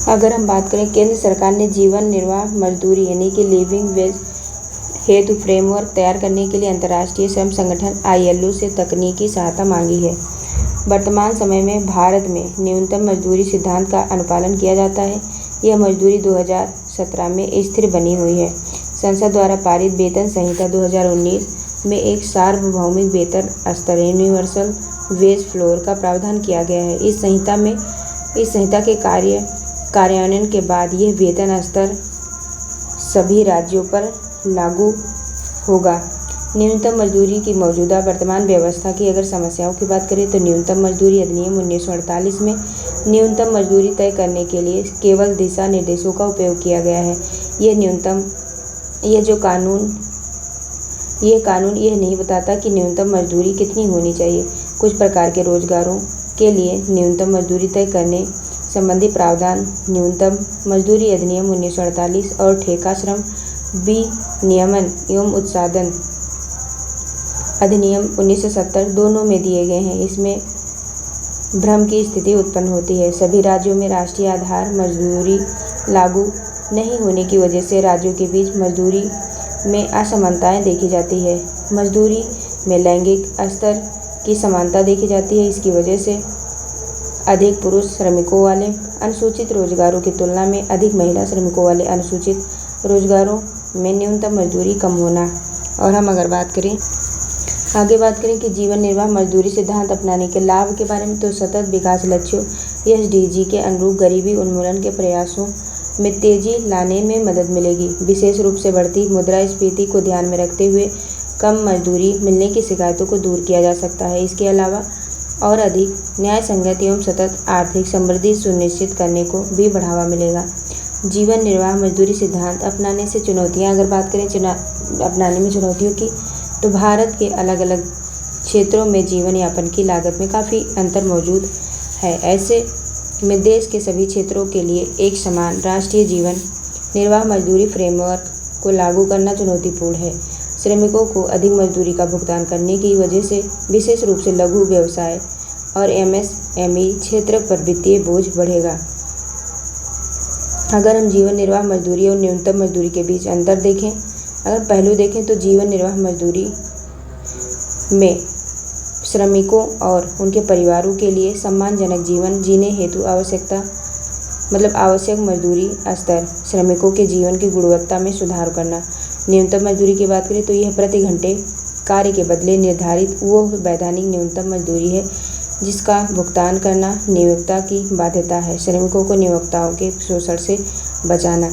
अगर हम बात करें, केंद्र सरकार ने जीवन निर्वाह मजदूरी यानी कि लिविंग वेज हेतु फ्रेमवर्क तैयार करने के लिए अंतर्राष्ट्रीय श्रम संगठन ILO से तकनीकी सहायता मांगी है। वर्तमान समय में भारत में न्यूनतम मजदूरी सिद्धांत का अनुपालन किया जाता है। यह मजदूरी 2017 में स्थिर बनी हुई है। संसद द्वारा पारित वेतन संहिता 2019 में एक सार्वभौमिक वेतन स्तर यूनिवर्सल वेज फ्लोर का प्रावधान किया गया है। इस संहिता के कार्यान्वयन के बाद यह वेतन स्तर सभी राज्यों पर लागू होगा। न्यूनतम मजदूरी की मौजूदा वर्तमान व्यवस्था की अगर समस्याओं की बात करें तो न्यूनतम मजदूरी अधिनियम 1948 में न्यूनतम मजदूरी तय करने के लिए केवल दिशा निर्देशों का उपयोग किया गया है। यह कानून यह नहीं बताता कि न्यूनतम मजदूरी कितनी होनी चाहिए। कुछ प्रकार के रोजगारों के लिए न्यूनतम मजदूरी तय करने संबंधी प्रावधान न्यूनतम मजदूरी अधिनियम 1948 और ठेका श्रम विनियमन एवं उत्पादन अधिनियम 1970 दोनों में दिए गए हैं। इसमें भ्रम की स्थिति उत्पन्न होती है। सभी राज्यों में राष्ट्रीय आधार मजदूरी लागू नहीं होने की वजह से राज्यों के बीच मजदूरी में असमानताएं देखी जाती है। मजदूरी में लैंगिक स्तर की समानता देखी जाती है। इसकी वजह से अधिक पुरुष श्रमिकों वाले अनुसूचित रोजगारों की तुलना में अधिक महिला श्रमिकों वाले अनुसूचित रोजगारों में न्यूनतम मजदूरी कम होना। और हम अगर आगे बात करें कि जीवन निर्वाह मजदूरी सिद्धांत अपनाने के लाभ के बारे में, तो सतत विकास लक्ष्यों SDG के अनुरूप गरीबी उन्मूलन के प्रयासों में तेजी लाने में मदद मिलेगी। विशेष रूप से बढ़ती मुद्रास्फीति को ध्यान में रखते हुए कम मजदूरी मिलने की शिकायतों को दूर किया जा सकता है। इसके अलावा और अधिक न्याय संगत एवं सतत आर्थिक समृद्धि सुनिश्चित करने को भी बढ़ावा मिलेगा। जीवन निर्वाह मजदूरी सिद्धांत अपनाने से चुनौतियां, अगर बात करें अपनाने में चुनौतियों की, तो भारत के अलग अलग क्षेत्रों में जीवन यापन की लागत में काफ़ी अंतर मौजूद है। ऐसे में देश के सभी क्षेत्रों के लिए एक समान राष्ट्रीय जीवन निर्वाह मजदूरी फ्रेमवर्क को लागू करना चुनौतीपूर्ण है। श्रमिकों को अधिक मजदूरी का भुगतान करने की वजह से विशेष रूप से लघु व्यवसाय और MSME क्षेत्र पर वित्तीय बोझ बढ़ेगा। अगर हम जीवन निर्वाह मजदूरी और न्यूनतम मजदूरी के बीच अंतर देखें, अगर पहलू देखें तो जीवन निर्वाह मजदूरी में श्रमिकों और उनके परिवारों के लिए सम्मानजनक जीवन जीने हेतु आवश्यक मजदूरी स्तर, श्रमिकों के जीवन की गुणवत्ता में सुधार करना। न्यूनतम मजदूरी की बात करें तो यह प्रति घंटे कार्य के बदले निर्धारित वो वैधानिक न्यूनतम मजदूरी है जिसका भुगतान करना नियोक्ता की बाध्यता है। श्रमिकों को नियोक्ताओं के शोषण से बचाना।